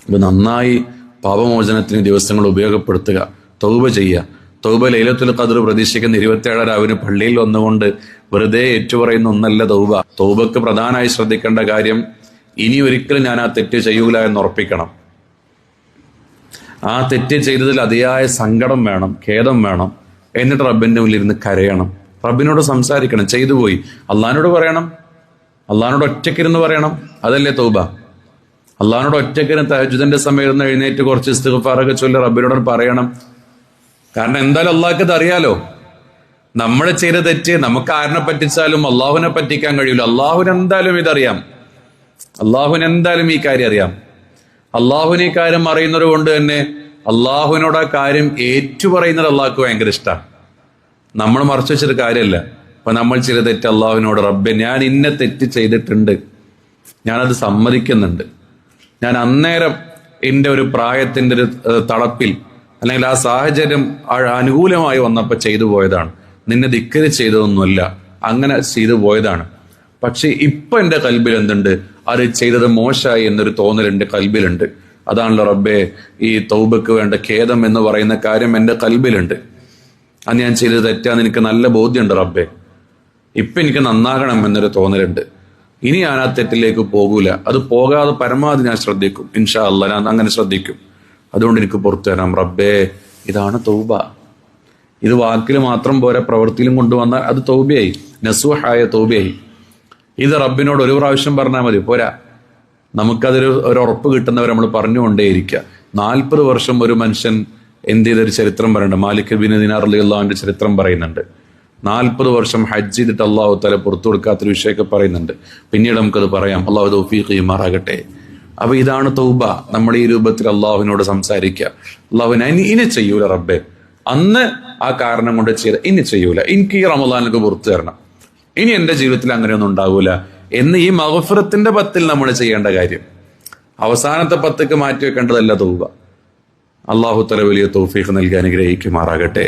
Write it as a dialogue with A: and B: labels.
A: അപ്പൊ നന്നായി പാപമോചനത്തിന് ദിവസങ്ങൾ ഉപയോഗപ്പെടുത്തുക, തൗബ ചെയ്യുക. തൗബ ലൈലത്തുൽ ഖദ്ർ പ്രതീക്ഷിക്കുന്ന 27 രാവിന് പള്ളിയിൽ വന്നുകൊണ്ട് വെറുതെ ഏറ്റുപറയുന്ന ഒന്നല്ല തൗബ. തൗബക്ക് പ്രധാനമായി ശ്രദ്ധിക്കേണ്ട കാര്യം, ഇനി ഒരിക്കലും ഞാൻ ആ തെറ്റ് ചെയ്യൂല എന്ന് ഉറപ്പിക്കണം. ആ തെറ്റ് ചെയ്തതിൽ അതിയായ സങ്കടം വേണം, ഖേദം വേണം. എന്നിട്ട് റബ്ബിന്റെ മുന്നിൽ ഇരുന്ന് കരയണം, റബ്ബിനോട് സംസാരിക്കണം. ചെയ്തു പോയി അള്ളഹാനോട് പറയണം, അള്ളഹാനോട് ഒറ്റക്കിരുന്ന് പറയണം. അതല്ലേ തൗബ. അള്ളഹാനോട് ഒറ്റക്കിരുന്ന് തഹജ്ജുദിന്റെ സമയം ഇരുന്ന് എഴുന്നേറ്റ് കുറച്ച് ഇസ്തിഗ്ഫാറൊക്കെ ചൊല്ലി റബ്ബിനോട് പറയണം. കാരണം എന്തായാലും അള്ളാഹ്ക്ക് ഇത് അറിയാലോ. നമ്മൾ ചെയ്ത തെറ്റ് നമുക്ക് ആരിനെ പറ്റിച്ചാലും അള്ളാഹുവിനെ പറ്റിക്കാൻ കഴിയില്ല. അള്ളാഹുവിന് എന്തായാലും ഇതറിയാം, അള്ളാഹുവിന് എന്തായാലും ഈ കാര്യം അറിയാം. അള്ളാഹുവിന് ഈ കാര്യം അറിയുന്നത് കൊണ്ട് തന്നെ അള്ളാഹുവിനോട് ആ കാര്യം ഏറ്റുപറയുന്നത് അള്ളാഹ്ക്ക് ഭയങ്കര ഇഷ്ടമാണ്. നമ്മൾ മറച്ചു വെച്ചൊരു കാര്യമല്ല. അപ്പൊ നമ്മൾ ചില തെറ്റ് അള്ളാഹുവിനോട്, റബ്ബെ ഞാൻ ഇന്ന തെറ്റ് ചെയ്തിട്ടുണ്ട്, ഞാനത് സമ്മതിക്കുന്നുണ്ട്, ഞാൻ അന്നേരം എൻ്റെ ഒരു പ്രായത്തിന്റെ ഒരു തളപ്പിൽ അല്ലെങ്കിൽ ആ സാഹചര്യം അനുകൂലമായി വന്നപ്പോൾ ചെയ്തു പോയതാണ്, നിന്നെ ധിക്കരി ചെയ്തതൊന്നുമല്ല, അങ്ങനെ ചെയ്തു പോയതാണ്. പക്ഷെ ഇപ്പൊ എൻ്റെ കൽബിൽ എന്തുണ്ട്, അത് ചെയ്തത് മോശമായി എന്നൊരു തോന്നൽ എൻ്റെ കൽബിലുണ്ട്. അതാണല്ലോ റബ്ബെ ഈ തൗബക്ക് വേണ്ട ഖേദം എന്ന് പറയുന്ന കാര്യം എൻ്റെ കൽബിലുണ്ട്. അത് ഞാൻ ചെയ്തത് തെറ്റാന്ന് എനിക്ക് നല്ല ബോധ്യമുണ്ട് റബ്ബെ. ഇപ്പൊ എനിക്ക് നന്നാകണം എന്നൊരു തോന്നലുണ്ട്. ഇനി ഞാൻ ആ തെറ്റിലേക്ക് പോകൂല, അത് പോകാതെ പരമാവധി ഞാൻ ശ്രദ്ധിക്കും. ഇൻഷാ അല്ലാഹ് ഞാൻ അങ്ങനെ ശ്രദ്ധിക്കും. അതുകൊണ്ട് എനിക്ക് പുറത്തു തരാം റബ്ബേ. ഇതാണ് തൗബ. ഇത് വാക്കിൽ മാത്രം പോരാ, പ്രവൃത്തിയിലും കൊണ്ടുവന്നാൽ അത് തൗബയായി, നസൂഹായ തൗബയായി. ഇത് റബ്ബിനോട് ഒരു പ്രാവശ്യം പറഞ്ഞാൽ മതി, പോരാ. നമുക്കതൊരു ഉറപ്പ് കിട്ടുന്നവരെ നമ്മൾ പറഞ്ഞുകൊണ്ടേയിരിക്കുക. 40 വർഷം ഒരു മനുഷ്യൻ എന്ത് ചെയ്തൊരു ചരിത്രം പറയുന്നുണ്ട്. മാലിക് ബിൻ ദിനാർ റളിയല്ലാഹു അൻഹുവിന്റെ ചരിത്രം പറയുന്നുണ്ട്. 40 വർഷം ഹജ്ജ് ചെയ്തിട്ട് അള്ളാഹു തആല പുറത്തു കൊടുക്കാത്തൊരു വിഷയമൊക്കെ പറയുന്നുണ്ട്. പിന്നീട് നമുക്കത് പറയാം. അള്ളാഹു തൗഫീഖ് ചെയ്യുമാറാകട്ടെ. അപ്പൊ ഇതാണ് തൗബ. നമ്മൾ ഈ രൂപത്തിൽ അള്ളാഹുവിനോട് സംസാരിക്കുക. അള്ളാഹുവിനെ ഇനി ചെയ്യൂല റബ്ബെ, അന്ന് ആ കാരണം കൊണ്ട് ചെയ്ത ഇനി ചെയ്യൂല, എനിക്ക് ഈ റമളാനിലേക്ക് പുറത്തു തരണം, ഇനി എന്റെ ജീവിതത്തിൽ അങ്ങനെയൊന്നും ഉണ്ടാകൂല എന്ന് ഈ മഗ്ഫിറത്തിന്റെ 10 നമ്മൾ ചെയ്യേണ്ട കാര്യം. അവസാനത്തെ 10 മാറ്റി വെക്കേണ്ടതല്ല തൗബ. അള്ളാഹു തആല വലിയ തൗഫീഖ് നൽകി അനുഗ്രഹിക്കുമാറാകട്ടെ.